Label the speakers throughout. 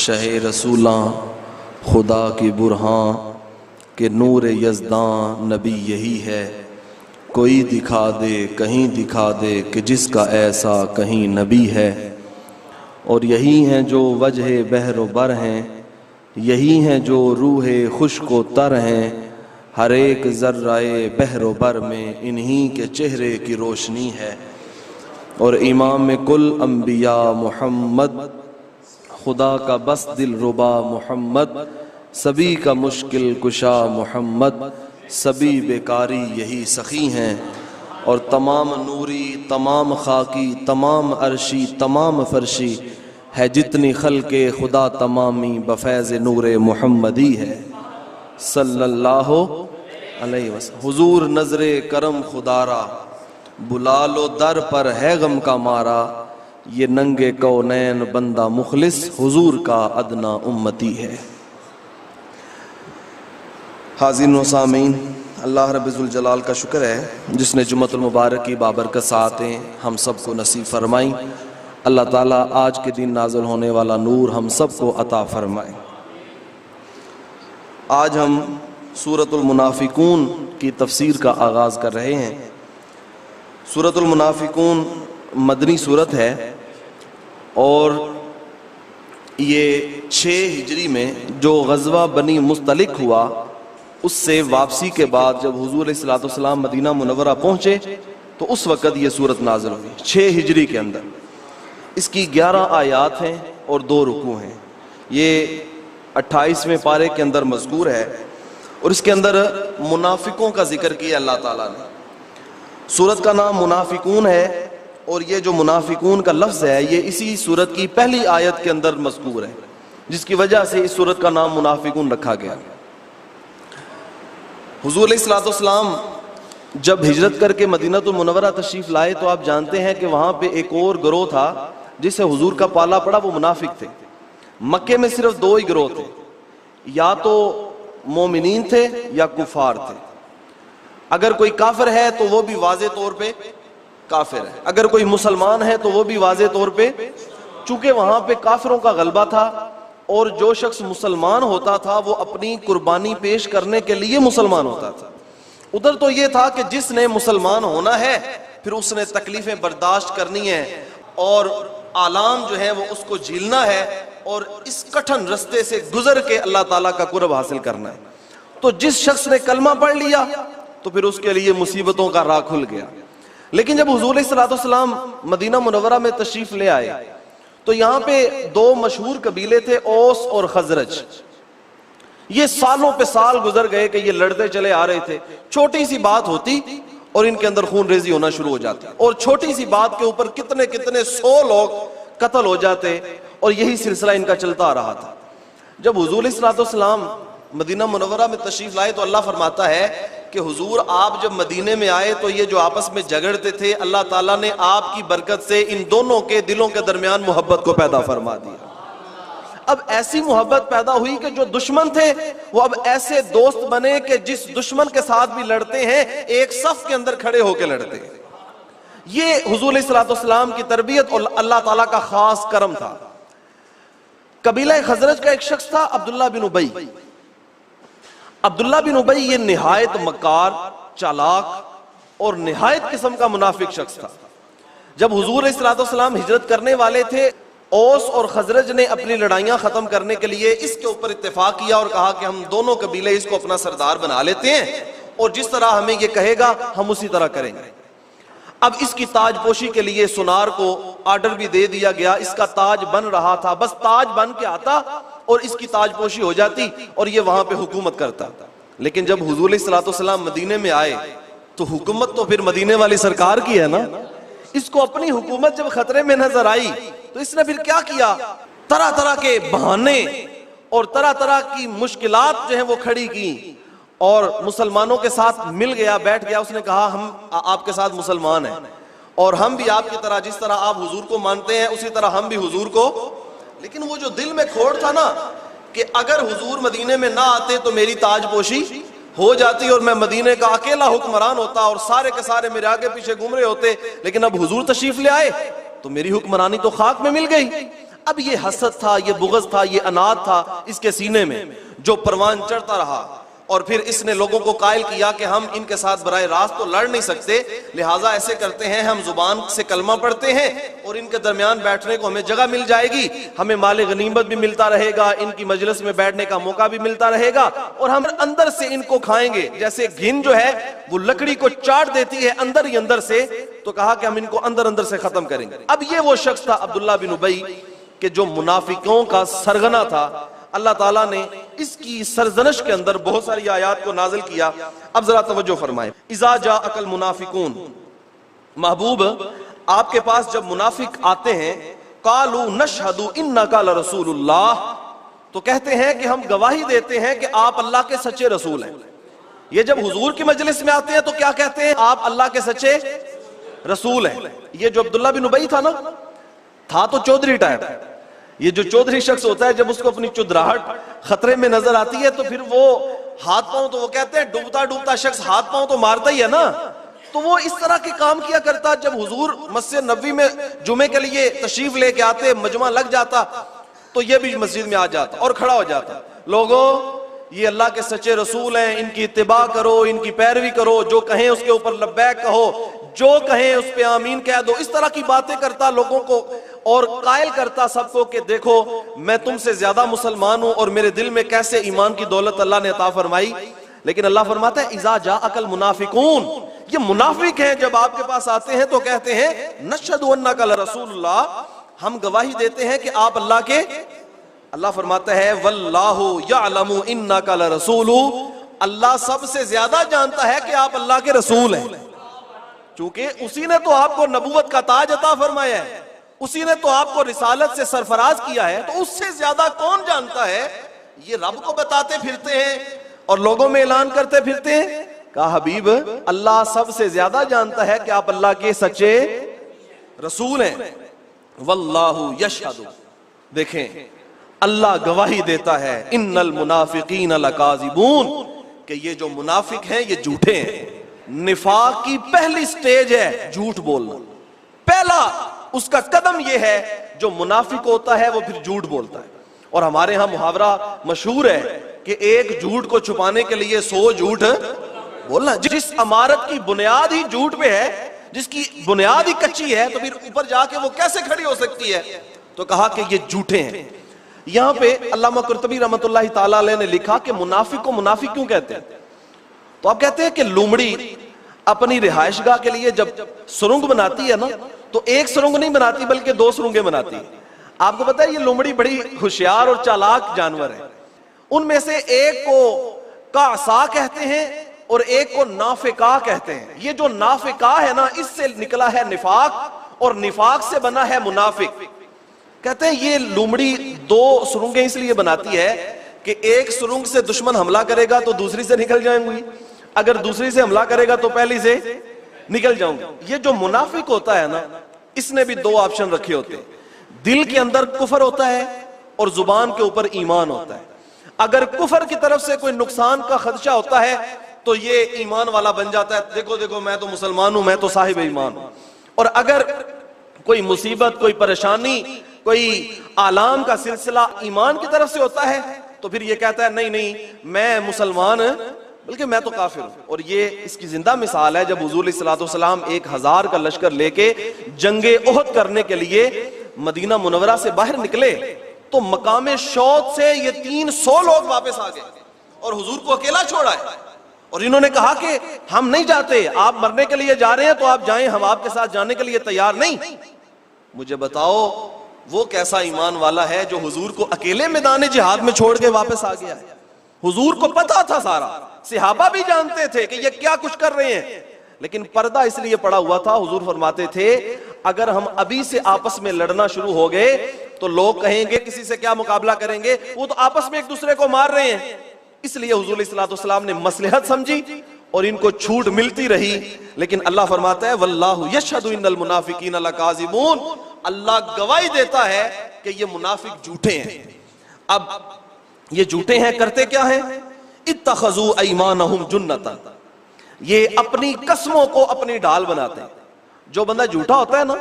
Speaker 1: शह रसूलां खुदा की बुरहां के नूर यज़दां नबी यही है। कोई दिखा दे कहीं दिखा दे कि जिसका ऐसा कहीं नबी है। और यही हैं जो वजह बहर बर हैं, यही हैं जो रूह खुश्क व तर हैं। हर एक ज़र्राए बहर बर में इन्हीं के चेहरे की रोशनी है। और इमाम कुल अंबिया मोहम्मद, खुदा का बस दिल रुबा मोहम्मद, सभी का मुश्किल कुशा मोहम्मद, सभी बेकारी यही सखी हैं। और तमाम नूरी तमाम खाकी तमाम अर्शी तमाम फर्शी है जितनी खल्के खुदा तमामी बफैज़ नूर मोहम्मदी है सल्लल्लाहु अलैहि वसल्लम। हुजूर नजरे करम खुदारा, बुला लो दर पर है गम का मारा। ये नंगे कौनैन बंदा मुखलिस हुजूर का अदना उम्मती है। हाज़िरीन व सामीन, अल्लाह रब्बुल जलाल का शुक्र है जिसने जुम्मतुल मुबारक की बाबरकत सातें हम सबको नसीब फरमाई। अल्लाह ताला आज के दिन नाज़िल होने वाला नूर हम सबको अता फरमाए। आज हम सूरतुल मुनाफिकून की तफसीर का आगाज़ कर रहे हैं। सूरतुल मुनाफिकून मदनी सूरत है और ये 6 हिजरी में जो गज़वा बनी मुस्तलिक हुआ उससे वापसी के बाद जब हुजूर अलैहिस्सलातु वस्सलाम मदीना मुनव्वरा पहुँचे तो उस वक़्त ये सूरत नाज़िल हुई 6 हिजरी के अंदर। इसकी 11 आयात हैं और 2 रुकू हैं। ये 28वें पारे के अंदर मज़कूर है और इसके अंदर मुनाफिकों का जिक्र किया अल्लाह ताला ने। सूरत का नाम मुनाफिकून है और ये जो मुनाफिकून का लफ्ज़ है ये इसी सूरत की पहली आयत के अंदर मज़कूर है, जिसकी वजह से इस सूरत का नाम मुनाफिकून रखा गया। हुजूर अलैहिस्सलातु वस्सलाम जब हिजरत करके मदीनतुल मुनव्वरा तशरीफ़ लाए तो आप जानते हैं कि वहाँ पे एक और गिरोह था जिसे हुजूर का पाला पड़ा, वो मुनाफिक थे। मक्के में सिर्फ 2 ही गिरोह थे, या तो मोमिनीन थे या कुफार थे। अगर कोई काफिर है तो वो भी वाज़े तौर पे काफिर है, अगर कोई मुसलमान है तो वो भी वाज़े तौर पे, चूंकि वहां पे काफिरों का गलबा था और जो शख्स मुसलमान होता था वो अपनी कुर्बानी पेश करने के लिए मुसलमान होता था। उधर तो ये था कि जिसने मुसलमान होना है फिर उसने तकलीफें बर्दाश्त करनी है और आलाम जो है वो उसको झीलना है और इस कठिन रास्ते से गुजर के अल्लाह ताला का कुर्ब हासिल करना है। तो जिस शख्स ने कलमा पढ़ लिया तो फिर उसके लिए मुसीबतों का राह खुल गया। लेकिन जब हुजूर अलैहिस्सलातु वस्सलाम मदीना मुनव्वरा में तशरीफ ले आए तो यहाँ पे 2 मशहूर कबीले थे, औस और खजरज। ये सालों पे साल गुजर गए कि ये लड़ते चले आ रहे थे। छोटी सी बात होती और इनके अंदर खून रेजी होना शुरू हो जाती और छोटी सी बात के ऊपर कितने कितने 100 लोग कत्ल हो जाते और यही सिलसिला इनका चलता आ रहा था। जब हुजूर अलैहिस्सलातु वस्सलाम मदीना मुनव्वरा में तशरीफ लाए तो अल्लाह फरमाता है कि हुजूर आप जब मदीने में आए तो ये जो आपस में झगड़ते थे अल्लाह ताला ने आपकी बरकत से इन दोनों के दिलों के दरमियान मोहब्बत को पैदा फरमा दिया। अब ऐसी मोहब्बत पैदा हुई कि जो दुश्मन थे वो अब ऐसे दोस्त बने कि जिस दुश्मन के साथ भी लड़ते हैं एक सफ के अंदर खड़े होकर लड़ते हैं। ये हुजूर अलैहिस्सलातु वस्सलाम की तरबियत और अल्लाह ताला का खास करम था। कबीला खजरज का एक शख्स था अब्दुल्ला बिन उबई। अब्दुल्ला बिन उबई ये निहायत मकार, चालाक और निहायत किस्म का मुनाफिक शख्स था। जब हुजूर अलैहिस्सलातु वस्सलाम हिजरत करने वाले थे, औस और खजरज ने अपनी लड़ाइयां खत्म करने के लिए इसके ऊपर इत्तेफाक किया और कहा कि हम दोनों कबीले इसको अपना सरदार बना लेते हैं और जिस तरह हमें ये कहेगा हम उसी तरह करेंगे। अब इसकी ताजपोशी के लिए सुनार को ऑर्डर भी दे दिया गया। इसका ताज बन रहा था, बस ताज बन के आता और इसकी ताजपोशी हो जाती और ये वहां पे हुकूमत करता। लेकिन जब हुजूर अलैहिस्सलातु वस्सलाम मदीने में आए तो हुकूमत तो फिर मदीने वाली सरकार की है ना। इसको अपनी हुकूमत जब खतरे में नजर आई तो इसने फिर क्या किया, तरह तरह के बहाने और तरह तरह की मुश्किलात जो है वो खड़ी की और मुसलमानों के साथ मिल गया, बैठ गया। उसने कहा हम आपके साथ मुसलमान हैं और हम भी आपकी तरह, जिस तरह आप हुजूर को मानते हैं उसी तरह हम भी हुजूर को। लेकिन वो जो दिल में खोड़ था ना कि अगर हुजूर मदीने में ना आते तो मेरी ताजपोशी हो जाती और मैं मदीने का अकेला हुक्मरान होता और सारे के सारे मेरे आगे पीछे घूम रहे होते। लेकिन अब हुजूर तशरीफ ले आए तो मेरी हुक्मरानी तो खाक में मिल गई। अब ये हसद था, ये बुग़्ज़ था, ये अनाद था इसके सीने में, जो परवान चढ़ता रहा। और फिर इसने लोगों को कायल किया कि हम इनके साथ बराह रास्त तो लड़ नहीं सकते, लिहाजा ऐसे करते हैं, हम जुबान से कलमा पढ़ते हैं और इनके दरमियान बैठने को हमें जगह मिल जाएगी, हमें माल गनीमत भी मिलता रहेगा, इनकी मजलिस में बैठने का मौका भी मिलता रहेगा, और हम अंदर से इनको खाएंगे। जैसे घिन जो है वो लकड़ी को चाट देती है अंदर ही अंदर से, तो कहा कि हम इनको अंदर अंदर से खत्म करेंगे। अब ये वो शख्स था अब्दुल्ला बिन उबई के जो मुनाफिकों का सरगना था। अल्लाह ताला ने इसकी सरजनश के अंदर बहुत सारी आयात को नाजिल किया। अब जरा तवज्जो फरमाएं। इज़ा जा अकल मुनाफिकून, महबूब आपके पास जब मुनाफिक आते हैं, कालू नशहदु इन्नका लरसूलुल्लाह, तो कहते हैं कि हम गवाही देते हैं कि आप अल्लाह के सच्चे रसूल हैं। ये जब हुजूर की मजलिस में आते हैं तो क्या कहते हैं? आप अल्लाह के सच्चे रसूल हैं। ये जो अब्दुल्ला बिन उबई था ना, था तो चौधरी टाइप। ये जो चौधरी शख्स होता है, जब उसको अपनी चुदराहट खतरे में नजर आती है तो फिर वो हाथ पांव, तो वो कहते हैं डूबता डूबता शख्स हाथ पांव तो मारता ही है ना, तो वो इस तरह के काम किया करता। जब हुजूर मस्जिद नबवी में जुमे के लिए तशरीफ लेके आते, मजमा लग जाता, तो ये भी मस्जिद में आ जाता और खड़ा हो जाता, लोगों ये अल्लाह के सच्चे रसूल हैं, इनकी इत्तिबा करो, इनकी पैरवी करो, जो कहें उसके ऊपर लब्बैक कहो, जो कहें उस पे आमीन कह दो। इस तरह की बातें करता लोगों को और कायल करता सबको कि देखो मैं तुमसे ज्यादा मुसलमान हूं और मेरे दिल में कैसे ईमान की दौलत अल्लाह ने अता फरमाई। लेकिन अल्लाह फरमाता है इज़ा जा अकल मुनाफिकून, ये मुनाफिक हैं, जब आपके पास आते हैं तो कहते हैं नशहदु अन्नका लरसूलुल्लाह, हम गवाही देते हैं कि आप अल्लाह के। अल्लाह फरमाता है वल्लाहु यअलमु इन्नका लरसूलु, अल्लाह सबसे ज्यादा जानता है कि आप अल्लाह के रसूल हैं, क्योंकि उसी ने तो आपको नबूवत का ताज अता फरमाया है, उसी ने तो आपको रिसालत से सरफराज किया है, तो उससे ज्यादा कौन जानता है? ये रब को बताते फिरते हैं और लोगों में ऐलान करते फिरते हैं। कहा हबीब अल्लाह सबसे ज्यादा जानता है कि आप अल्लाह के सच्चे रसूल हैं। वल्लाहु यशहदु, देखें अल्लाह गवाही देता है, इन्नल मुनाफिकीन लकाज़िबून, कि ये जो मुनाफिक हैं ये झूठे हैं। निफाक की पहली स्टेज है झूठ बोलना, पहला उसका कदम यह है, जो मुनाफिक होता है वो फिर झूठ बोलता है। और हमारे यहां मुहावरा मशहूर है कि एक झूठ को छुपाने के लिए 100 झूठ बोलना। जिस इमारत की बुनियाद ही झूठ पे है, जिसकी बुनियाद ही कच्ची है, तो फिर ऊपर जाके वो कैसे खड़ी हो सकती है? तो कहा कि ये झूठे हैं। यहां पे अल्लामा कुर्तबी रहमतुल्लाहि ताला अलैह ने लिखा कि मुनाफिक को मुनाफिक क्यों कहते हैं? तो आप कहते हैं कि लोमड़ी अपनी रिहायशगाह के लिए जब सुरंग बनाती है ना, तो एक सुरंग नहीं बनाती बल्कि 2 सुरंगें बनाती है। आपको पता है ये लोमड़ी बड़ी होशियार और चालाक जानवर है। उनमें से एक को कासा कहते हैं और एक को नाफिका कहते हैं। ये जो नाफिका है ना, इससे निकला है निफाक और निफाक से बना है मुनाफिक। कहते हैं ये लोमड़ी 2 सुरंगें इसलिए बनाती है कि एक सुरंग से दुश्मन हमला करेगा तो दूसरी से निकल जाएंगी, अगर दूसरी से हमला करेगा तो पहली से निकल जाऊंगा। ये जो मुनाफिक होता है ना, इसने भी 2 ऑप्शन रखे होते हैं। दिल के अंदर कुफर होता है और जुबान के ऊपर ईमान होता है। अगर कुफर की तरफ से कोई नुकसान का खदशा होता है तो ये ईमान वाला बन जाता है, देखो देखो मैं तो मुसलमान हूं, मैं तो साहिब ईमान हूं। और अगर कोई मुसीबत, कोई परेशानी, कोई आलाम का सिलसिला ईमान की तरफ से होता है तो फिर ये कहता है नहीं नहीं मैं मुसलमान बल्कि मैं तो काफिर हूं। और ये इसकी जिंदा मिसाल है, जब हुजूर सल्लल्लाहु अलैहि वसल्लम 1000 का लश्कर लेके जंगे ओहद करने के लिए मदीना मुनव्वरा से बाहर निकले तो मकामे शौत से ये 300 लोग वापस आ गए और हुजूर को अकेला छोड़ा है। और इन्होंने कहा कि हम नहीं जाते, आप मरने के लिए जा रहे हैं तो आप जाएं, हम आपके साथ जाने के लिए तैयार नहीं। मुझे बताओ वो कैसा ईमान वाला है जो हुजूर को अकेले मैदान जिहाद में छोड़ के वापस आ गया है? हुजूर को पता था सारा, सहाबा भी जानते थे कि ये क्या कुछ कर रहे हैं, लेकिन पर्दा इसलिए पड़ा हुआ था। हुजूर फरमाते थे अगर हम अभी से आपस में लड़ना शुरू हो गए तो लोग कहेंगे किसी से क्या मुकाबला करेंगे, वो तो आपस में एक दूसरे को मार रहे हैं। इसलिए हुजूर सल्लल्लाहु अलैहि वसल्लम ने मसलहत समझी और इनको छूट मिलती रही। लेकिन अल्लाह फरमाता है वल्लाहु यशहदु इन्नल मुनाफिकीन लकाज़िबून, अल्लाह गवाही देता है कि ये मुनाफिक झूठे हैं। अब ये झूठे हैं, करते क्या हैं? इत्तखज़ू अयमानहुम जुन्नतन, ये अपनी कसमों को अपनी ढाल बनाते हैं। जो बंदा झूठा होता है ना,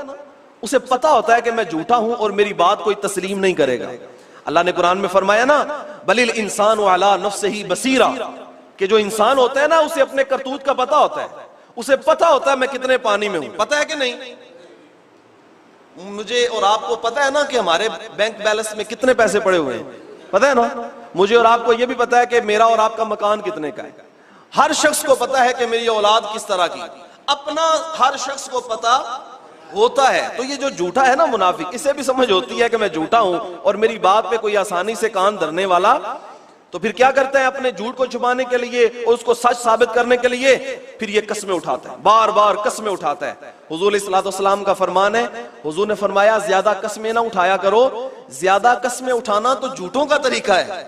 Speaker 1: उसे पता होता है कि मैं झूठा हूं और मेरी बात कोई तस्लीम नहीं करेगा। अल्लाह ने कुरान में फरमाया ना, बलिल इंसान अला नफ्सिही बसीरा, कि जो इंसान होता है ना उसे अपने करतूत का पता होता है, उसे पता होता है मैं कितने पानी में हूं। पता है कि नहीं? मुझे और आपको पता है ना कि हमारे बैंक बैलेंस में कितने पैसे पड़े हुए हैं, पता है ना? मुझे और आपको यह भी पता है कि मेरा और आपका मकान कितने का है। हर शख्स को पता है कि मेरी औलाद किस तरह की, अपना हर शख्स को पता होता है। तो ये जो झूठा है ना मुनाफिक, इसे भी समझ होती है कि मैं झूठा हूं और मेरी बात पे कोई आसानी से कान धरने वाला, तो फिर क्या करता है अपने झूठ को छुपाने के लिए और उसको सच साबित करने के लिए फिर ये कस्में उठाता है, बार बार कस्में उठाता है। हुजूर सल्लल्लाहु का फरमान है, हुजूर ने फरमाया ज्यादा कस्में ना उठाया करो। ज्यादा कस्में उठाना तो झूठों का तरीका है।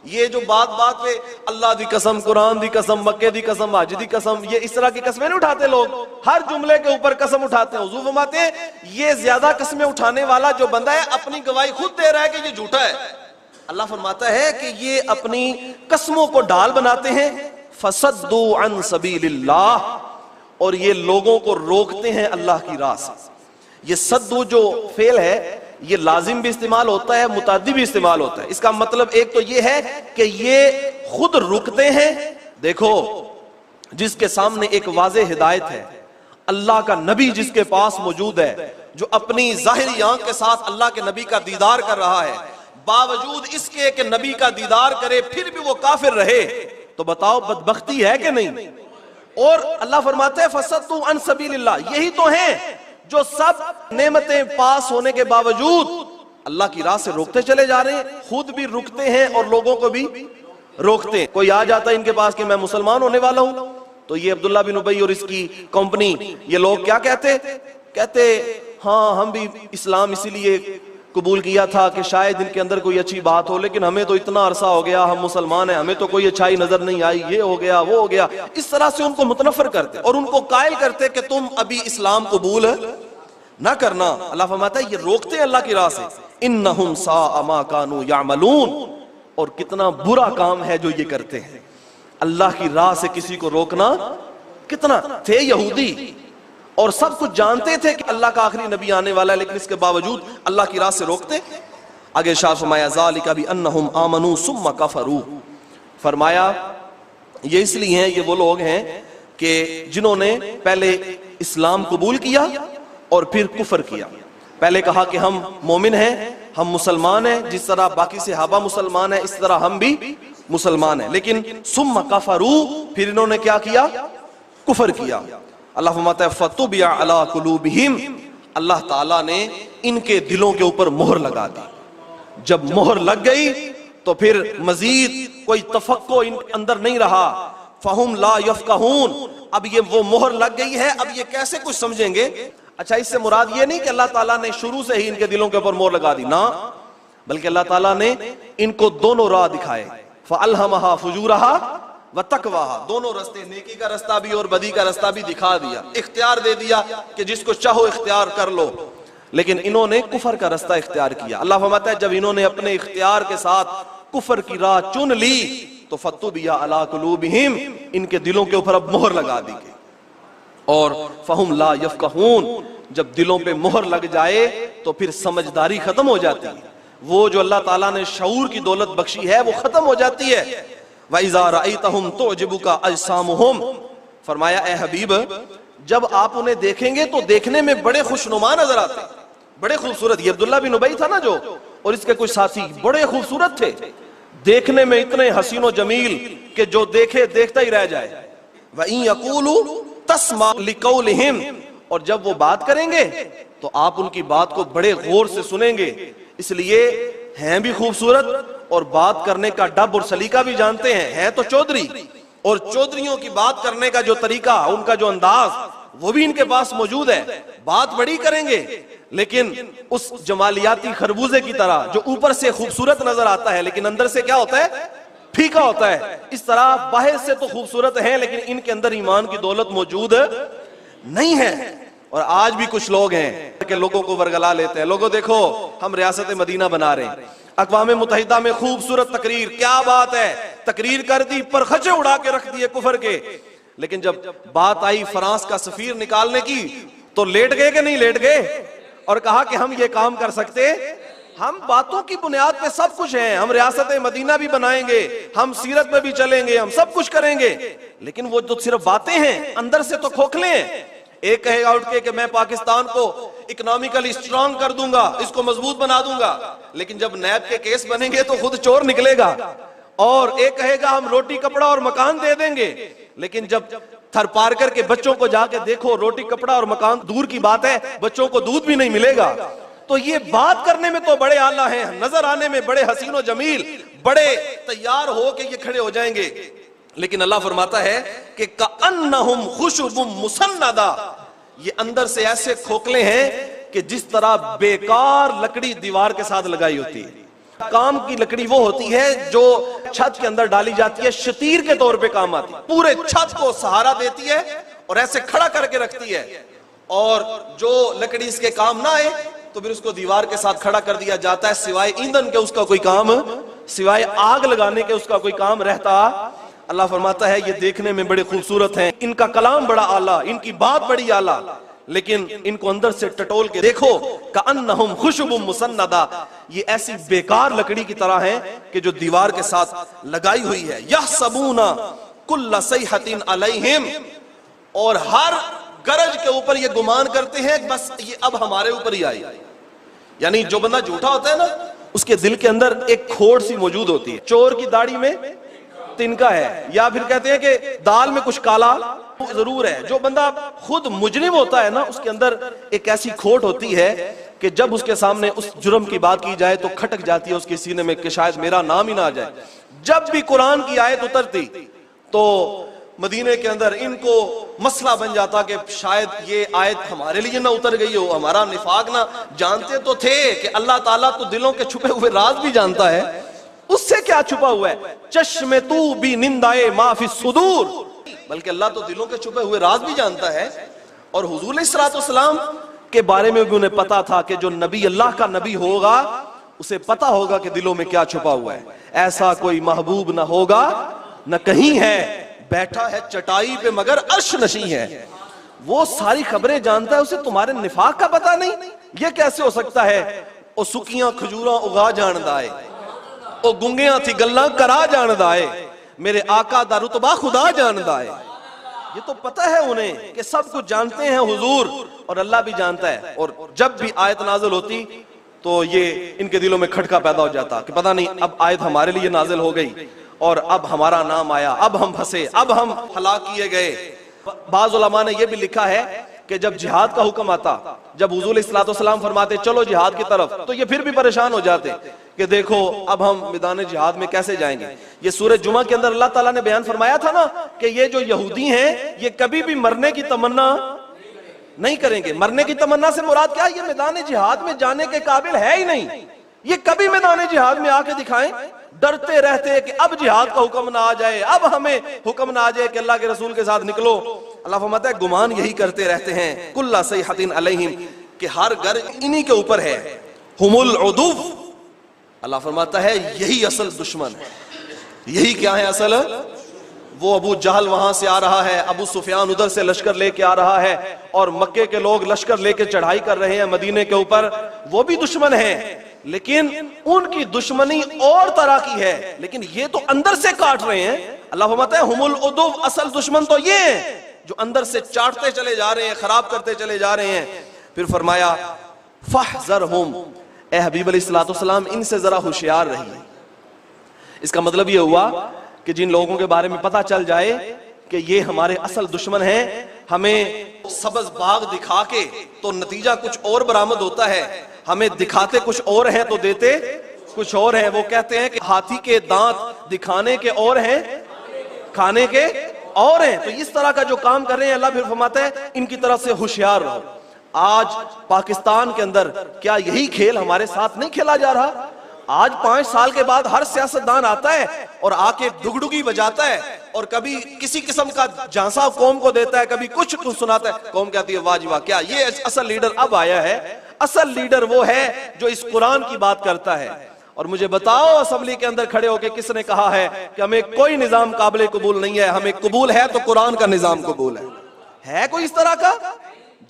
Speaker 1: ये जो बात बात पे अल्लाह दी कसम, कुरान दी कसम, मक्के दी कसम, हाज दी कसम, ये इस तरह की कस्में नहीं उठाते लोग, हर जुमले के ऊपर कसम उठाते हैं। हुजूर फरमाते हैं ये ज्यादा कस्में उठाने वाला जो बंदा है अपनी गवाही खुद दे रहा है कि ये झूठा है। अल्लाह फरमाता है कि ये अपनी कस्मों को ढाल बनाते हैं। फसद्दू अन सबीलिल्लाह, और ये लोगों को रोकते हैं अल्लाह की राह से। ये सद्दू जो फेल है ये लाजिम भी इस्तेमाल होता है, मुताद्दी भी इस्तेमाल होता है। इसका मतलब एक तो ये है कि ये खुद रुकते हैं। देखो, जिसके सामने एक वाज़े हिदायत है, अल्लाह का नबी जिसके पास मौजूद है, जो अपनी जाहिरी आंख के साथ अल्लाह के नबी का दीदार कर रहा है, बावजूद इसके कि नबी का दीदार करे फिर भी वो काफिर रहे, तो बताओ बदबख्ती है कि नहीं? और अल्लाह फरमाते हैं फसद्दू अन सबीलिल्लाह, यही तो हैं जो सब नेमतें पास होने के बावजूद अल्लाह की राह से रोकते चले जा रहे हैं, खुद भी रुकते हैं और लोगों को भी रोकते हैं। कोई आ जाता है इनके पास कि मैं मुसलमान होने वाला हूं, तो ये अब्दुल्ला बिन उबई और इसकी कंपनी, ये लोग क्या कहते हाँ हम भी इस्लाम इसीलिए कबूल किया था कि शायद इनके अंदर कोई अच्छी बात हो, लेकिन हमें तो इतना अरसा हो गया हम मुसलमान हैं, हमें तो कोई अच्छाई नजर नहीं आई, ये हो गया वो हो गया। इस तरह से उनको मुतनफर करते और उनको कायल करते कि तुम अभी इस्लाम कबूल ना करना। अल्लाह फरमाता है ये रोकते हैं अल्लाह की राह से। इन्नहुम साअ मा कानू यामलून, और कितना बुरा काम है जो ये करते हैं। अल्लाह की राह से किसी को रोकना कितना, थे यहूदी और सब कुछ जानते थे कि अल्लाह का आखिरी नबी आने वाला है, लेकिन इसके बावजूद अल्लाह की राह से रोकते। आगे शाह फरमाया ज़ालिका भी अन्नहुम आमनू सुम्मा कफरू, फरमाया ये इसलिए हैं, ये वो लोग हैं कि जिन्होंने पहले इस्लाम कबूल किया और फिर कुफर किया। पहले कहा कि हम मोमिन हैं, हम मुसलमान हैं, जिस तरह बाकी सहाबा मुसलमान हैं इस तरह हम भी मुसलमान हैं, लेकिन सुम्मा कफरू, फिर इन्होंने क्या किया? कुफर किया। अल्लाह फरमाता है फतुबिया अला कुलूबिहिम, अल्लाह ताला ने इनके दिलों के ऊपर मोहर लगा दी। जब मोहर लग गई तो फिर मजीद कोई तफक्को इन अंदर नहीं रहा। फहुम ला यफकहून, अब ये वो मोहर लग गई है, अब ये कैसे कुछ समझेंगे? अच्छा, इससे मुराद ये नहीं कि अल्लाह ताला ने शुरू से ही इनके दिलों के ऊपर मोहर लगा दी, ना, बल्कि अल्लाह ताला ने इनको दोनों राह दिखाए। फअल्हमहा फुजूरहा व तकवाहा, दोनों रास्ते, नेकी का रास्ता भी और बदी का रास्ता भी दिखा दिया, इख्तियार दे दिया कि जिसको चाहो इख्तियार कर लो। लेकिन इन्होंने कुफर का रास्ता इख्तियार किया। अल्लाह फरमाता है जब इन्होंने अपने इख्तियार के साथ कुफर की राह चुन ली तो फतुबिया अला कुलूबिहिम, इनके दिलों के ऊपर अब मोहर लगा दी गई। और फहुम ला यफकहून, जब दिलों पे मोहर लग जाए तो फिर समझदारी खत्म हो जाती है। वो जो अल्लाह ताला ने शऊर की दौलत बख्शी है वो खत्म हो जाती है। वइज़ा रअयतहुम तुअजिबुका अजसामुहुम, फरमाया ए हबीब जब आप उन्हें देखेंगे तो देखने में बड़े खुशनुमा नजर आते, बड़े खूबसूरत। ये अब्दुल्ला बिन उबई था ना जो, और इसके कुछ साथी बड़े खूबसूरत थे, देखने में इतने हसीनो जमील कि जो देखे देखता ही रह जाए। वइन यकूलू तस्मा लिकौलिहिम, और जब वो बात करेंगे तो आप उनकी बात को बड़े गौर से सुनेंगे, इसलिए हैं भी खूबसूरत और बात करने का डब और सलीका भी जानते हैं तो चौधरी, और चौधरियों की बात करने का जो तरीका, उनका जो अंदाज, वो भी इनके पास मौजूद है। बात बड़ी करेंगे लेकिन उस जमालियाती खरबूजे की तरह जो ऊपर से खूबसूरत नजर आता है लेकिन अंदर से क्या होता है? फीका होता है। इस तरह बाहर से तो खूबसूरत है लेकिन इनके अंदर ईमान की दौलत मौजूद नहीं है। और आज भी कुछ लोग हैं कि लोगों को वर्गला लेते हैं। लोगों देखो, हम रियासत मदीना बना रहे हैं, अक़वाम मुत्तहिदा में खूबसूरत तकरीर, क्या बात है, तकरीर कर दी पर खचे उड़ा के रख दिए कुफर के। लेकिन जब बात आई फ्रांस का सफीर निकालने की तो लेट गए कि नहीं लेट गए? और कहा कि हम ये काम कर सकते, हम बातों की बुनियाद पे सब कुछ है, हम रियासत मदीना भी बनाएंगे, हम सीरत में भी चलेंगे, हम सब कुछ करेंगे, लेकिन वो तो सिर्फ बातें हैं, अंदर से तो खोखले हैं। एक कहेगा उठ के कि मैं पाकिस्तान को इकोनॉमिकली स्ट्रांग कर दूंगा, इसको मजबूत बना दूंगा, लेकिन जब नैब के केस बनेंगे तो खुद चोर निकलेगा। और एक कहेगा हम रोटी कपड़ा और मकान दे देंगे, लेकिन जब थर पार करके बच्चों को जाके देखो, रोटी कपड़ा और मकान दूर की बात है, बच्चों को दूध भी नहीं मिलेगा। तो ये बात करने में तो बड़े आला हैं, नजर आने में बड़े हसीन और जमील, बड़े तैयार हो के ये खड़े हो जाएंगे, लेकिन अल्लाह फरमाता है कि कअन्नहुम खुशबुम मुसन्नदा, ये अंदर से ऐसे खोखले हैं कि जिस तरह बेकार लकड़ी दीवार के साथ लगाई होती है। काम की लकड़ी वो होती है जो छत के अंदर डाली जाती है, शतीर के तौर पे काम आती है, पूरे छत को सहारा देती है और ऐसे खड़ा करके रखती है, और जो लकड़ी इसके काम ना आए तो फिर उसको दीवार के साथ खड़ा कर दिया जाता है, सिवाय ईंधन के उसका कोई काम, सिवाय आग लगाने के उसका कोई काम रहता। अल्लाह फरमाता है ये देखने में बड़े खूबसूरत हैं, इनका कलाम बड़ा आला, इनकी बात बड़ी आला, लेकिन इनको अंदर से टटोल के देखो, कअन्नहुम खुशबुम मुसन्नदा, ये ऐसी बेकार लकड़ी की तरह है कि जो दीवार के साथ लगाई हुई है। यहसबूना कुल्ला सैहतिन अलैहिम, और हर गरज के ऊपर ये गुमान करते हैं बस ये अब हमारे ऊपर ही आई। यानी जो बंदा झूठा होता है ना, उसके दिल के अंदर एक खोड़ सी मौजूद होती है। चोर की दाढ़ी में तिनका है, या फिर कहते हैं कि दाल में कुछ काला जरूर है। जो बंदा खुद मुजरिम होता है ना, उसके अंदर एक ऐसी खोट होती है कि जब उसके सामने उस जुर्म की बात की जाए तो खटक जाती है उसके सीने में कि शायद मेरा नाम ही ना आ जाए। जब भी कुरान की आयत उतरती तो मदीने के अंदर इनको मसला बन जाता कि शायद ये आयत हमारे लिए ना उतर गई हो, हमारा निफाक ना। जानते तो थे कि अल्लाह ताला तो दिलों के छुपे हुए राज भी जानता है, उससे क्या छुपा हुआ है, चश्मे तू भी निंदाए माफी सुदूर, बल्कि अल्लाह तो दिलों के छुपे हुए राज भी जानता है। और हुजूर अलैहिस्सलाम के बारे में भी उन्हें पता था कि जो नबी अल्लाह का नबी होगा उसे पता होगा कि दिलों में क्या छुपा हुआ है। ऐसा कोई महबूब ना होगा, न कहीं है, बैठा है चटाई पे मगर अर्श नशी है। वो सारी खबरें जानता है, उसे तुम्हारे निफाक का पता नहीं, ये कैसे हो सकता है। ओ सुकियां खजूरा उगा जानदा है, ओ गुंगियां थी गल्लां करा जानदा है, मेरे आका दा रुतबा खुदा जानदा है। ये तो पता है उन्हें कि सब कुछ जानते हैं हुजूर, और अल्लाह भी जानता है। और जब भी आयत नाजिल होती तो ये इनके दिलों में खटका पैदा हो जाता कि पता नहीं अब आयत हमारे लिए नाजिल हो गई और अब हमारा नाम आया, अब हम फंसे, अब हम हलाक किए गए। बाज़ उलमा ने यह भी लिखा है कि जब जिहाद का हुक्म आता, जब हुजूर अलैहिस्सलाम फरमाते चलो जिहाद की तरफ, तो ये फिर भी परेशान हो जाते कि देखो अब हम मैदान जिहाद में कैसे जाएंगे। ये सूरह जुमा के अंदर अल्लाह ताला ने बयान फरमाया था ना कि ये जो यहूदी हैं ये कभी भी मरने की तमन्ना नहीं करेंगे। मरने की तमन्ना से मुराद क्या है, ये मैदान जिहाद में जाने के काबिल है ही नहीं, ये कभी मैदान जिहाद में आके दिखाएं। डरते रहते हैं कि अब जिहाद का हुक्म ना आ जाए, अब हमें हुक्म ना आ जाए कि अल्लाह के रसूल के साथ निकलो। अल्लाह फरमाता है गुमान यही करते रहते हैं, कुल्ला सैहतिन अलैहिम, कि हर घर इन्हीं के ऊपर है। हुमुल उदुव, अल्लाह फरमाता है यही असल दुश्मन है। यही क्या है असल, वो अबू जहल वहां से आ रहा है, अबू सुफियान उधर से लश्कर लेके आ रहा है, और मक्के के लोग लश्कर लेके चढ़ाई कर रहे हैं मदीने के ऊपर, वो भी दुश्मन है, लेकिन उनकी दुश्मनी और तरह की है, लेकिन ये तो अंदर से काट रहे हैं। अल्लाह फरमाता है हुमुल उदुव, असल दुश्मन तो ये है जो अंदर से चाटते चले जा रहे हैं, खराब करते चले जा रहे हैं। फिर फरमाया फहज़रहुम, ए हबीब अलैहिस्सलाम इनसे जरा होशियार रहिए। इसका मतलब ये हुआ कि जिन लोगों के बारे में पता चल जाए कि ये हमारे असल दुश्मन हैं, हमें सबज बाग दिखा के तो नतीजा कुछ और बरामद होता है, हमें दिखाते कुछ और हैं तो देते कुछ और हैं। वो कहते हैं कि हाथी के दांत दिखाने के और हैं, खाने के और हैं। तो इस तरह का जो काम कर रहे हैं, अल्लाह फिर फरमाता है इनकी तरफ से होशियार रहो। आज पाकिस्तान के अंदर क्या यही खेल हमारे साथ नहीं खेला जा रहा? आज 5 साल के बाद हर सियासतदान आता है और आके डुगडुगी बजाता है, और कभी किसी किस्म का झांसा कौम को देता है, कभी कुछ सुनाता है। कौम कहती है वाह जी वाह, क्या ये असल लीडर अब आया है। असल लीडर वो है जो इस कुरान की बात करता है। और मुझे बताओ असेंबली के अंदर खड़े होकर किसने कहा है कि हमें कोई निजाम काबिल कबूल नहीं है, हमें कबूल है तो कुरान का निजाम कबूल है कोई इस तरह का?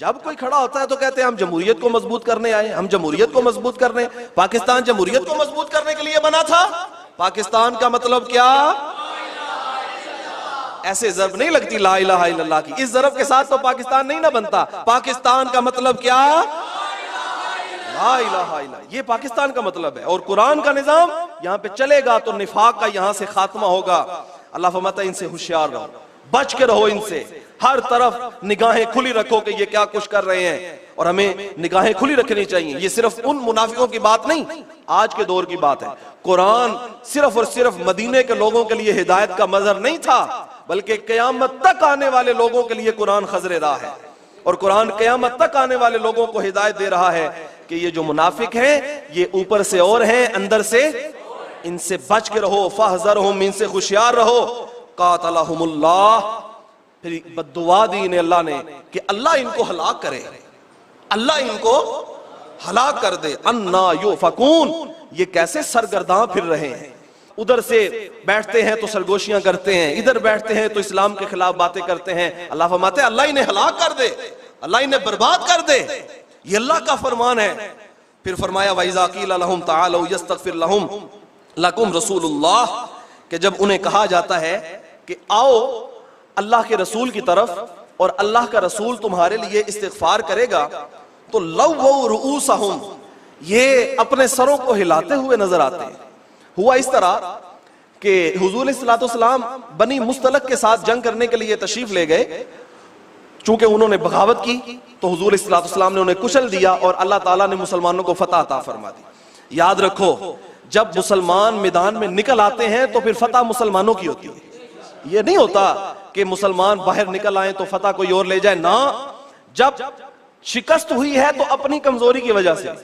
Speaker 1: जब कोई खड़ा होता है तो कहते हैं हम जमहूरियत को मजबूत करने आए, हम जमहूरियत को मजबूत करने। पाकिस्तान जमहूरियत को मजबूत करने के लिए बना था। पाकिस्तान का मतलब क्या? ऐसे ज़रब नहीं लगती ला इलाहा इल्लल्लाह की, इस ज़रब के साथ तो पाकिस्तान नहीं ना बनता। पाकिस्तान का मतलब क्या? ला इलाहा इल्लल्लाह, ये पाकिस्तान का मतलब है। और कुरान का निजाम यहाँ पे चलेगा तो निफाक का यहाँ से खात्मा होगा। अल्लाह फरमाता है इनसे होशियार रहो, बच के रहो इनसे, हर तरफ निगाहें खुली रखो कि ये क्या कुछ कर रहे हैं, और हमें निगाहें खुली रखनी चाहिए। ये सिर्फ उन मुनाफिकों की बात नहीं, आज के दौर की बात है। कुरान सिर्फ और सिर्फ मदीने के लोगों के लिए हिदायत का मजहर नहीं था, बल्कि क़यामत तक आने वाले लोगों के लिए कुरान खजरे राह है। और कुरान क़यामत तक आने वाले लोगों को हिदायत दे रहा है कि ये जो मुनाफिक हैं ये ऊपर से और हैं, अंदर से, इनसे बच के रहो। फहज़रहुम, इनसे होशियार रहो। कातलहुमुल्लाह, फिर बद्दुआ दी इन्हें अल्लाह ने कि अल्लाह इनको हलाक करे, अल्लाह इनको हलाक कर दे। अन्ना युफकून, ये कैसे सरगर्दां फिर रहे हैं, उधर से बैठते हैं तो सरगोशियां करते हैं, इधर बैठते हैं तो इस्लाम के खिलाफ बातें करते हैं। अल्लाह फरमाते अल्लाह इन्हें हलाक कर दे, अल्लाह इन्हें बर्बाद कर दे, ये अल्लाह का फरमान है। फिर फरमाया वइज़ा क़ील लहुम तआलू यस्तग़फिर लहुम लकुम रसूलुल्लाह, कि जब उन्हें कहा जाता है कि आओ अल्लाह के रसूल की तरफ और अल्लाह का रसूल तुम्हारे लिए इस्तिग़फार करेगा, तो लव्वू रुऊसहुम, ये अपने सरों को हिलाते हुए नजर आते हैं। हुआ इस तरह कि हुजूर सल्लल्लाहु अलैहि वसल्लम बनी मुस्तलक के साथ जंग करने के लिए तशरीफ ले गए। चूंकि उन्होंने बगावत की तो हुजूर सल्लल्लाहु अलैहि वसल्लम ने उन्हें कुचल दिया और अल्लाह ताला ने मुसलमानों को फतह अता फरमा दी। याद रखो, जब मुसलमान मैदान में निकल आते हैं तो फिर फतह मुसलमानों की होती है। ये नहीं होता कि मुसलमान बाहर निकल आए तो फतह कोई और ले जाए ना। जब शिकस्त हुई है तो अपनी कमजोरी की वजह से,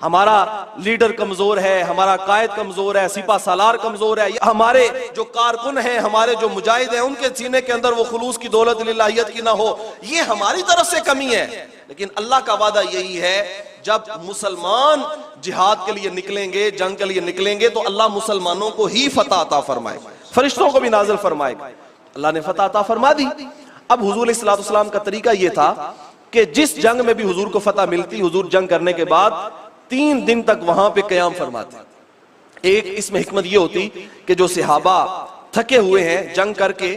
Speaker 1: हमारा लीडर कमजोर है, हमारा कायद कमजोर है, सिपा सालार कमजोर है, हमारे जो कारकुन हैं, हमारे जो मुजाहिद हैं, उनके सीने के अंदर वो खुलूस की दौलत लिल्लाहियत की ना हो, ये हमारी तरफ से कमी है। लेकिन अल्लाह का वादा यही है, जब मुसलमान जिहाद के लिए निकलेंगे, जंग के लिए निकलेंगे, तो अल्लाह मुसलमानों को ही फतह अता फरमाएगा, फरिश्तों को भी नाजिल फरमाएगा। अल्लाह ने फतह अता फरमा दी। अब हुजूर सल्लल्लाहु अलैहि वसल्लम का तरीका यह था कि जिस जंग में भी हुजूर को फतह मिलती, हुजूर जंग करने के बाद 3 दिन तक वहां पे कयाम फरमाते। एक इसमें हिकमत ये होती कि जो सहाबा थके हुए हैं जंग करके,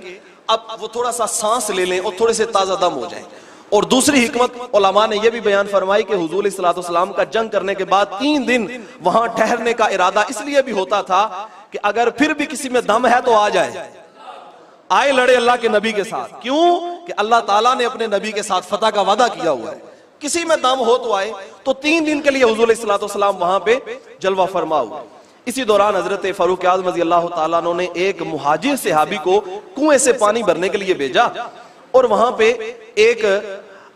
Speaker 1: अब वो थोड़ा सा सांस ले लें और थोड़े से ताजा दम हो जाएं। और दूसरी हिकमत उलमा ने यह भी बयान फरमाई कि हुजूर सल्लल्लाहु अलैहि वसल्लम का जंग करने के बाद 3 दिन वहां ठहरने का इरादा इसलिए भी होता था कि अगर फिर भी किसी में दम है तो आ जाए, आए लड़े अल्लाह के नबी के साथ। क्यों? कि अल्लाह ताला ने अपने नबी के साथ फतह का वादा किया हुआ है। किसी में दम हो तो आए। तो 3 दिन के लिए हुजूर सल्लल्लाहु अलैहि वसल्लम वहां पे जलवा फरमा हुआ। इसी दौरान हजरत फारूक आज़म रज़ी अल्लाह ताला अन्हु ने एक मुहाजिर सहाबी को कुएं से पानी भरने के लिए भेजा, और वहां पे एक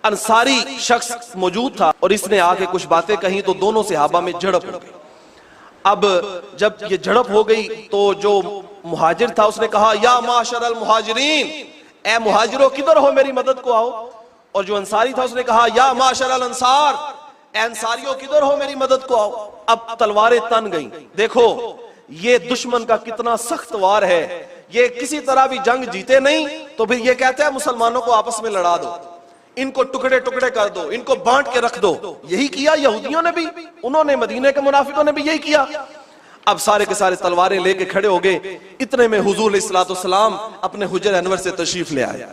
Speaker 1: अंसारी शख्स मौजूद था, और इसने आके कुछ बातें कही तो दोनों सहाबा में झड़प हो गई। अब जब ये झड़प हो गई तो जो मुहाजिर था उसने कहा, या माशरल मुहाजिरीन, ए मुहाजिरों किधर हो, मेरी मदद को आओ। और जो अंसारी था उसने कहा, या माशरल अंसार, ए अंसारियों किधर हो, मेरी मदद को आओ। अब तलवारें तन गईं। देखो ये दुश्मन का कितना सख्त वार है, ये किसी तरह भी जंग जीते नहीं तो फिर ये कहते हैं मुसलमानों को आपस में लड़ा दो, इनको टुकड़े टुकड़े कर दो, इनको बांट के रख दो। यही किया यहूदियों ने भी, उन्होंने मदीने के मुनाफिकों ने भी यही किया। अब सारे के सारे तलवारें लेके खड़े हो गए। इतने में हुजूर सल्लल्लाहु अलैहि वसल्लम अपने हुजर अनवर से तशरीफ ले आए,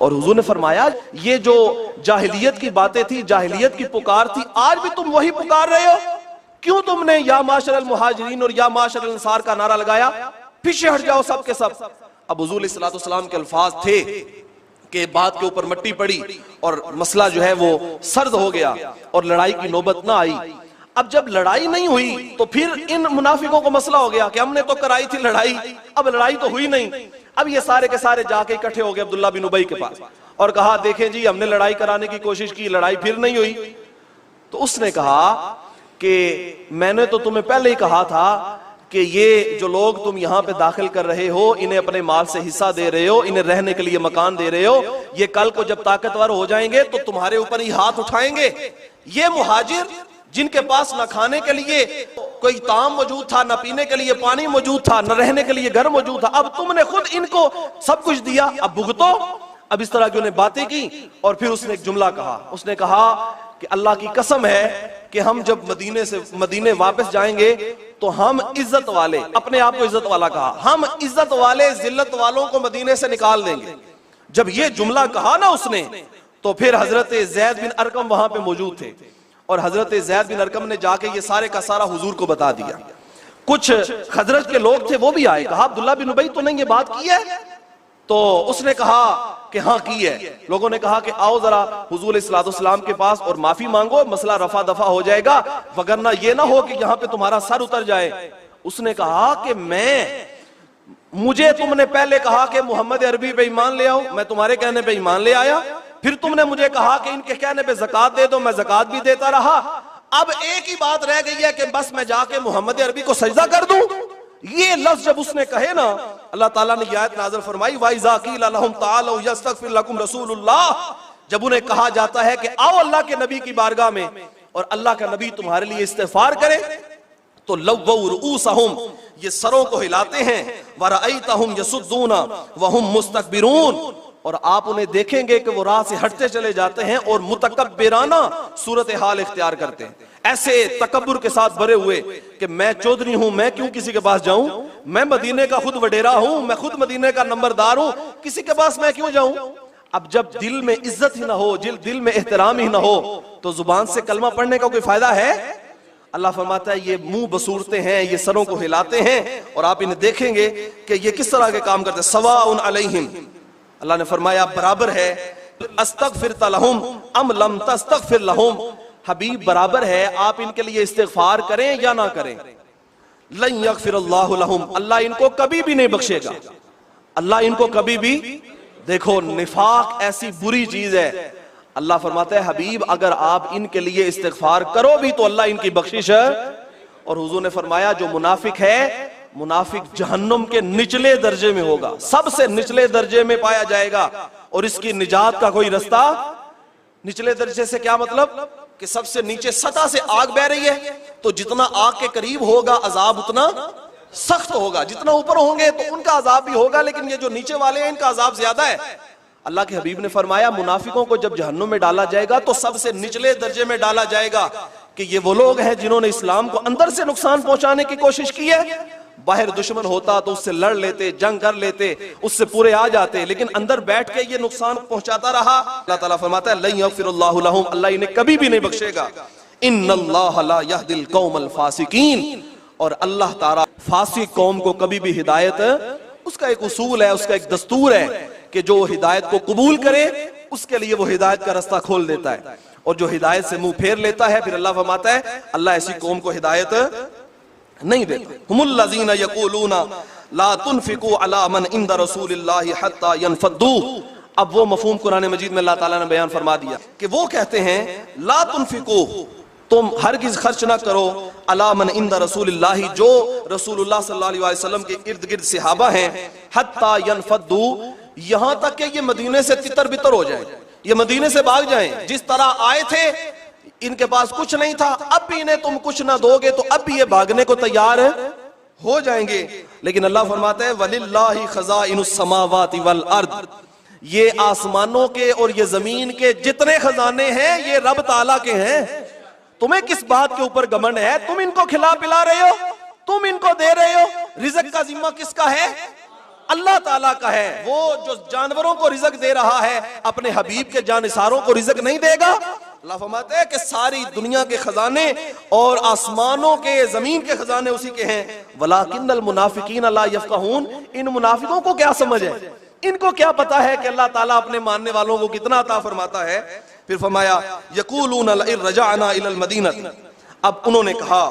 Speaker 1: और हुजूर ने फरमाया, ये जो जाहिलियत की बातें थी, जाहिलियत की पुकार थी, आज भी तुम वही पुकार रहे हो। क्यों तुमने या माशरल मुहाजिरीन और या माशरल अंसार का नारा लगाया? पीछे हट जाओ सब के सब। अब हुजूर सल्लल्लाहु अलैहि वसल्लम के अल्फाज थे कि बात के ऊपर मट्टी पड़ी और मसला जो है वो सर्द हो गया और लड़ाई की नौबत ना आई। अब जब लड़ाई नहीं हुई तो फिर इन मुनाफिकों को मसला हो गया कि हमने तो कराई थी लड़ाई, अब लड़ाई तो हुई नहीं। अब ये सारे के सारे जाके इकट्ठे हो गए अब्दुल्ला बिन उबई के पास और कहा, देखें जी हमने लड़ाई कराने की कोशिश की, लड़ाई फिर नहीं हुई। तो उसने कहा कि मैंने तो तुम्हें पहले ही कहा था कि ये जो लोग तुम यहाँ पे दाखिल कर रहे हो, इन्हें अपने माल से हिस्सा दे रहे हो, इन्हें रहने के लिए मकान दे रहे हो, ये कल को जब ताकतवर हो जाएंगे तो तुम्हारे ऊपर ही हाथ उठाएंगे। ये मुहाजिर जिनके पास न खाने के लिए कोई ताम मौजूद था, न पीने के लिए पानी मौजूद था, न रहने के लिए घर मौजूद था, अब तुमने खुद इनको सब कुछ दिया, अब भुगतो। अब इस तरह की उन्हें बातें की और फिर उसने एक जुमला कहा, उसने कहा कि अल्लाह की कसम है कि हम जब मदीने वापस जाएंगे तो हम इज्जत वाले, अपने आप को इज्जत वाला कहा, हम इज्जत वाले जिल्लत वालों को मदीने से निकाल देंगे। जब ये जुमला कहा ना उसने, तो फिर हजरत ज़ैद बिन अरकम वहां पे मौजूद थे और हजरत ज़ैद बिन अरकम ने जाके ये सारे का सारा हुजूर को बता दिया। कुछ खजरज के लोग थे वो भी आए, कहा अब्दुल्ला बिन उबई तूने ये बात की है? तो उसने कहा कि हाँ की है। लोगों ने कहा कि आओ जरा हुजूर सल्लल्लाहु के पास और माफी मांगो, मसला रफा दफा हो जाएगा, वगरना ये ना हो कि यहाँ पे तुम्हारा सर उतर जाए। उसने कहा कि मुझे तुमने पहले कहा कि मोहम्मद अरबी पे ईमान ले आओ, मैं तुम्हारे कहने पे ईमान ले आया, फिर तुमने मुझे कहा कि इनके कहने पे ज़कात दे दो, मैं ज़कात भी देता रहा, अब एक ही बात रह गई है कि बस मैं जाके मोहम्मद अरबी को सजदा कर दूं। ये लफ्ज जब उसने कहे ना, अल्लाह ताला ने ये आयत नाज़िल फरमाई, वाइज़ा क़ीला लहुम तालू यस्तग़फिर लकुम रसूलुल्लाह, जब उन्हें कहा जाता है कि आओ अल्लाह के नबी की बारगाह में और अल्लाह का नबी तुम्हारे लिए इस्तिग़फ़ार करे, तो लव्वू रुऊसहुम, ये सरों को हिलाते हैं, वरअयतहुम यसुद्दूना वहुम मुस्तकबिरून, और आप उन्हें देखेंगे कि वो राह से हटते चले जाते हैं और मुतकब्बिराना सूरत हाल इख्तियार करते हैं, ऐसे तकब्बुर के साथ भरे हुए कि मैं चौधरी हूं, मैं क्यों किसी के पास जाऊं, मैं मदीने का खुद वडेरा हूं, मैं खुद मदीने का नंबरदार हूं, किसी के पास मैं क्यों जाऊं। अब जब दिल में इज्जत ही ना हो, दिल में एहतराम ही ना हो, तो जुबान से कलमा पढ़ने का कोई फायदा है? अल्लाह फरमाता है ये मुंह बसूरते हैं, ये सरों को हिलाते हैं, और आप इन्हें देखेंगे कि ये किस तरह के काम करते हैं। सवाउन अलैहिम, अल्लाह ने फरमाया बराबर है, अस्तगफिर लहुम अम लम तस्तगफिर लहुम, हबीब बराबर है आप इनके लिए इस्तिग़फ़ार करें या ना करें। लन यग़फ़िरल्लाहु लहुम, अल्लाह इनको कभी भी नहीं बख्शेगा, अल्लाह इनको कभी भी, देखो निफाक ऐसी बुरी चीज है। अल्लाह फरमाता है हबीब अगर आप इनके लिए इस्तिग़फ़ार करो भी तो अल्लाह इनकी बख्शिश है। और हुजूर ने फरमाया जो मुनाफिक है, मुनाफिक जहन्नुम के निचले दर्जे में होगा, सबसे निचले दर्जे में पाया जाएगा, और इसकी निजात का कोई रास्ता, निचले दर्जे से क्या मतलब कि सबसे नीचे सतह से आग बह रही है, तो जितना आग के करीब होगा अजाब उतना सख्त होगा, जितना ऊपर होंगे तो उनका अजाब भी होगा, लेकिन ये जो नीचे वाले हैं इनका अजाब ज्यादा है। अल्लाह के हबीब ने फरमाया मुनाफिकों को जब जहन्नुम में डाला जाएगा तो सबसे निचले दर्जे में डाला जाएगा कि ये वो लोग हैं जिन्होंने इस्लाम को अंदर से नुकसान पहुंचाने की कोशिश की है। बाहर दुश्मन होता तो उससे लड़ लेते, जंग कर लेते, उससे पूरे आ जाते, लेकिन अंदर बैठ के ये नुकसान पहुंचाता रहा। अल्लाह ताला फरमाता है लन यग़फ़िरुल्लाहु लहुम, अल्लाह इन्हें कभी भी नहीं बख्शेगा। इन्नल्लाह ला यहदिल कौमल फासिकीन, और अल्लाह ताला फासिक कौम को कभी भी हिदायत, उसका एक उसूल है, उसका एक दस्तूर है कि जो हिदायत को कबूल करे उसके लिए वो हिदायत का रास्ता खोल देता है, और जो हिदायत से मुंह फेर लेता है फिर अल्लाह फरमाता है अल्लाह ऐसी कौम को हिदायत नहीं देता। हुमुल लज़ीना यक़ूलूना ला तुनफ़िकू अला मन इंद रसूलिल्लाहि हत्ता यनफ़द्दू, अब वो मफ़हूम कुरान मजीद में अल्लाह ताला ने बयान फरमा दिया कि वो कहते हैं ला तुनफ़िकू, तुम हरगिज खर्च ना करो, अला मन इंद रसूलिल्लाहि, जो रसूलुल्लाह सल्लल्लाहु अलैहि वसल्लम के इर्द गिर्द सहाबा हैं, हत्ता यनफ़द्दू, यहां तक कि ये मदीने से तितर बितर हो जाए, ये मदीने से भाग जाएं। जिस तरह आए थे इनके पास कुछ नहीं था, अब भी इन्हें तुम कुछ ना दोगे तो अब भी ये भागने को तैयार हो जाएंगे। लेकिन अल्लाह फरमाता है वलिल्लाहि खज़ाइनुस समावाति वल अर्द, ये आसमानों के और ये जमीन के जितने खजाने हैं ये रब ताला के हैं। तुम्हें किस बात के ऊपर घमंड है? तुम इनको खिला पिला रहे हो, तुम इनको दे रहे हो, रिज़्क़ का जिम्मा किसका है? अल्लाह ताला का है। वो जो जानवरों को रिज़्क़ दे रहा है अपने हबीब के जानिसारों को रिज़्क़ नहीं देगा? अल्लाह फरमाता है कि सारी दुनिया के खजाने और आसमानों के जमीन के खजाने उसी के हैं। वलाकिन्नल मुनाफिकीन ला यफ़क़हून, इन मुनाफिकों को क्या समझ है, इनको क्या पता है कि अल्लाह ताला अपने मानने वालों को कितना अता फरमाता है। फिर फरमाया यक़ूलून लइन रजअना इलल मदीनत, अब उन्होंने कहा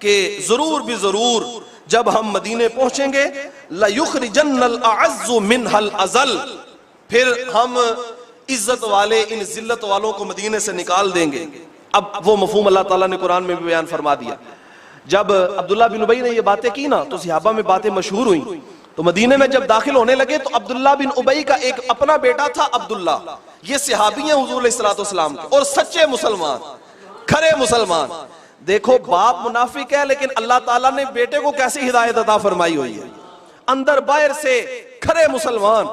Speaker 1: कि जरूर भी जरूर जब हम मदीने पहुंचेंगे लयुखरिजन्नल अअज़्ज़ु मिनहल अज़ल, फिर हम इज्जत वाले इन जिल्लत वालों को मदीने से निकाल देंगे। अब वो मफहूम अल्लाह ताला ने कुरान में भी बयान फरमा दिया। जब अब्दुल्ला बिन उबई ने ये बातें की ना तो सहाबा में बातें मशहूर हुई। तो मदीने में जब दाखिल होने लगे तो अब्दुल्ला बिन उबई का एक अपना बेटा था अब्दुल्ला, ये सहाबी हैं हुजूर अलैहिस्सलातु वस्सलाम के और सच्चे मुसलमान, खरे मुसलमान। देखो बाप मुनाफिक है लेकिन अल्लाह ताला ने बेटे को कैसी हिदायत अता फरमाई हुई है, अंदर बाहर से खरे मुसलमान,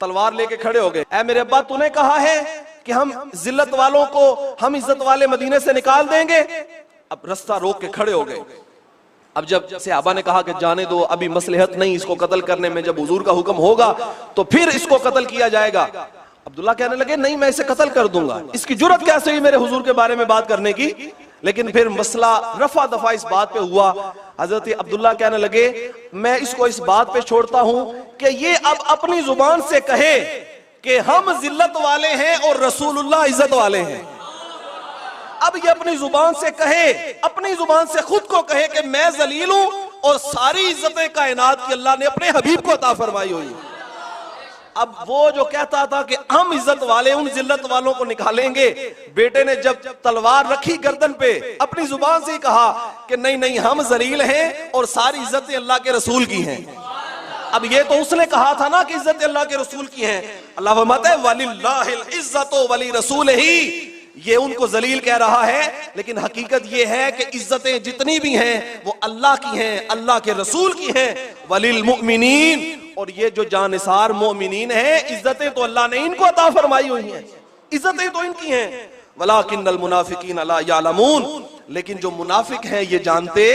Speaker 1: तलवार लेके खड़े हो गए, ऐ मेरे अब्बा तूने कहा है कि हम जिल्लत वालों को हम इज्जत वाले मदीने से निकाल देंगे। अब रास्ता रोक के खड़े हो गए। अब जब सहाबा ने कहा कि जाने दो, अभी मसलहत नहीं इसको कत्ल करने में, जब हुजूर का हुक्म होगा तो फिर इसको कत्ल किया जाएगा। अब्दुल्ला कहने लगे नहीं मैं इसे कत्ल कर दूंगा, इसकी जुर्रत कैसे हुई मेरे हुजूर के बारे में बात करने की। लेकिन फिर मसला रफा दफा इस बात पे हुआ। हजरत अब्दुल्ला कहने लगे मैं इसको इस बात पे छोड़ता हूं कि ये अब अपनी जुबान से कहे कि हम जिल्लत वाले हैं और रसूलुल्लाह इज्जत वाले हैं। अब ये अपनी जुबान से कहे, अपनी जुबान से खुद को कहे कि मैं जलील हूं और सारी इज्जतें कायनात की अल्लाह ने अपने हबीब को अता फरमाई हुई। अब वो जो कहता था कि हम इज्जत वाले उन जिल्लत वालों को निकालेंगे, बेटे ने जब तलवार रखी गर्दन पे अपनी जुबान से ही कहा कि नहीं नहीं हम जलील हैं और सारी इज्जतें अल्लाह के रसूल की हैं। अब ये तो उसने कहा था ना कि इज्जत अल्लाह के रसूल की हैं। अल्लाह फरमाता है वलिल्लाहिल इज्जतु वली रसूलिही, ये उनको जलील कह रहा है, लेकिन हकीकत ये है कि इज्जतें जितनी भी हैं वो अल्लाह की हैं, अल्लाह के रसूल की हैं। वलिल मुमिनीन, और ये जो जानिसार मोमिनीन हैं इज्जतें तो अल्लाह ने इनको अता फरमाई हुई हैं, इज्जतें तो इनकी हैं। वलाकिन्नल मुनाफिकीन ला यालमून, लेकिन जो मुनाफिक हैं ये जानते,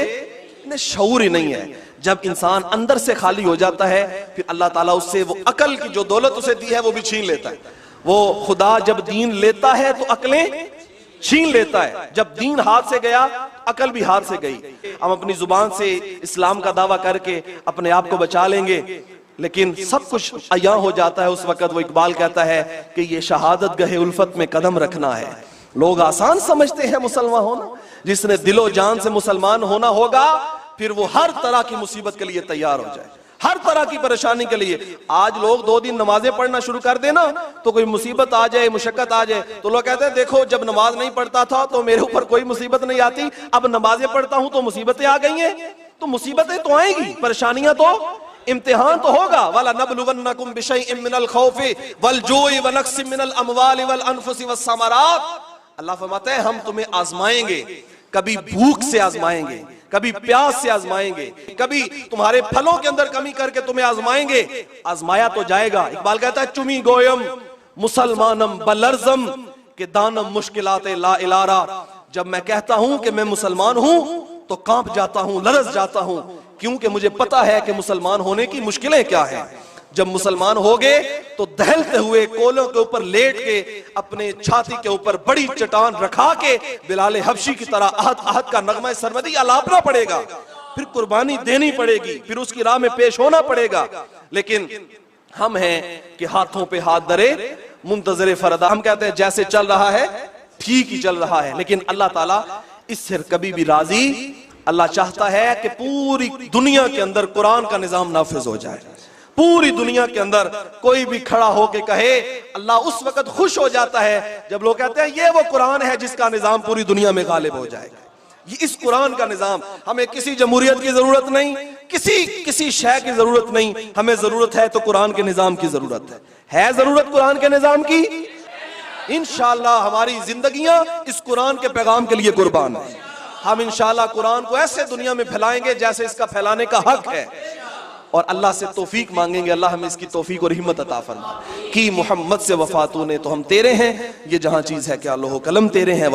Speaker 1: इन्हें शऊर ही नहीं है। जब इंसान अंदर से खाली हो जाता है फिर अल्लाह ताला उससे वो अकल की जो दौलत उसे दी है वो भी छीन लेता है। वो खुदा जब दीन लेता है तो अकलें छीन लेता है, जब दीन हाथ से गया अकल भी हाथ से गई। हम अपनी जुबान से इस्लाम का दावा करके अपने आप को बचा लेंगे, लेकिन सब कुछ अया हो जाता है उस वक्त। वो इकबाल कहता है कि ये शहादत गहे उल्फत में कदम रखना है। लोग आसान समझते हैं मुसलमान होना, जिसने दिलो जान से मुसलमान होना होगा फिर वो हर तरह की मुसीबत के लिए तैयार हो जाए, हर तरह की परेशानी के लिए। आज लोग 2 दिन नमाजें पढ़ना शुरू कर देना तो कोई मुसीबत आ जाए, मुशक्कत आ जाए तो लोग कहते हैं देखो जब नमाज नहीं पढ़ता था तो मेरे ऊपर कोई मुसीबत नहीं आती, अब नमाजें पढ़ता हूं तो मुसीबतें आ गई हैं। तो मुसीबतें तो आएंगी, परेशानियां तो, इम्तिहान तो होगा। वाला नबलुवन्नकुम बिशैइन मिनल खौफि वल जूइ व नक्सिम मिनल अमवालि वल अनफुसि वस समरात। अल्लाह फरमाता है हम तुम्हें आजमाएंगे, कभी भूख से आजमाएंगे, कभी प्यास से आजमाएंगे, कभी तुम्हारे फलों के अंदर कमी करके तुम्हें आजमाएंगे। आजमाया तो जाएगा। इकबाल कहता है चुमी गोयम मुसलमानम बलरजम के दानम मुश्किलाते ला इलारा। जब मैं कहता हूं कि मैं मुसलमान हूं तो कांप जाता हूं, लरज जाता हूं, क्योंकि मुझे पता है कि मुसलमान होने की मुश्किलें क्या है। जब मुसलमान हो गए तो दहलते हुए कोलों के ऊपर लेट के अपने छाती के ऊपर बड़ी चट्टान रखा के बिलाल हबशी की तरह आहत आहत का नगमा सरमदी अलापना पड़ेगा, फिर कुर्बानी देनी पड़ेगी, फिर उसकी राह में पेश होना पड़ेगा। लेकिन हम हैं कि हाथों पे हाथ धरे मुंतजरे फरदा। हम कहते हैं जैसे चल रहा है ठीक ही चल रहा है, लेकिन अल्लाह ताला इससे कभी भी राजी। अल्लाह चाहता है कि पूरी दुनिया के अंदर कुरान का निजाम नाफिज हो जाए, पूरी दुनिया के अंदर कोई भी खड़ा होके कहे। अल्लाह उस वक्त खुश हो जाता है जब लोग कहते हैं ये वो कुरान है जिसका निजाम पूरी दुनिया में गालिब हो जाएगा। ये इस कुरान का निजाम, हमें किसी जमहूरियत की जरूरत नहीं, किसी शय की जरूरत नहीं, हमें जरूरत है तो कुरान के निजाम की जरूरत है जरूरत कुरान के निजाम की। इंशाअल्लाह हमारी जिंदगियां इस कुरान के पैगाम के लिए कुर्बान है। हम इंशाअल्लाह कुरान को ऐसे दुनिया में फैलाएंगे जैसे इसका फैलाने का हक है, और अल्लाह से तौफीक मांगेंगे अल्लाह हमें इसकी तौफीक और हिम्मत अता फरमा। कि मोहम्मद से वफा तूने तो हम तेरे हैं, ये जहां चीज है क्या लोहो कलम तेरे हैं।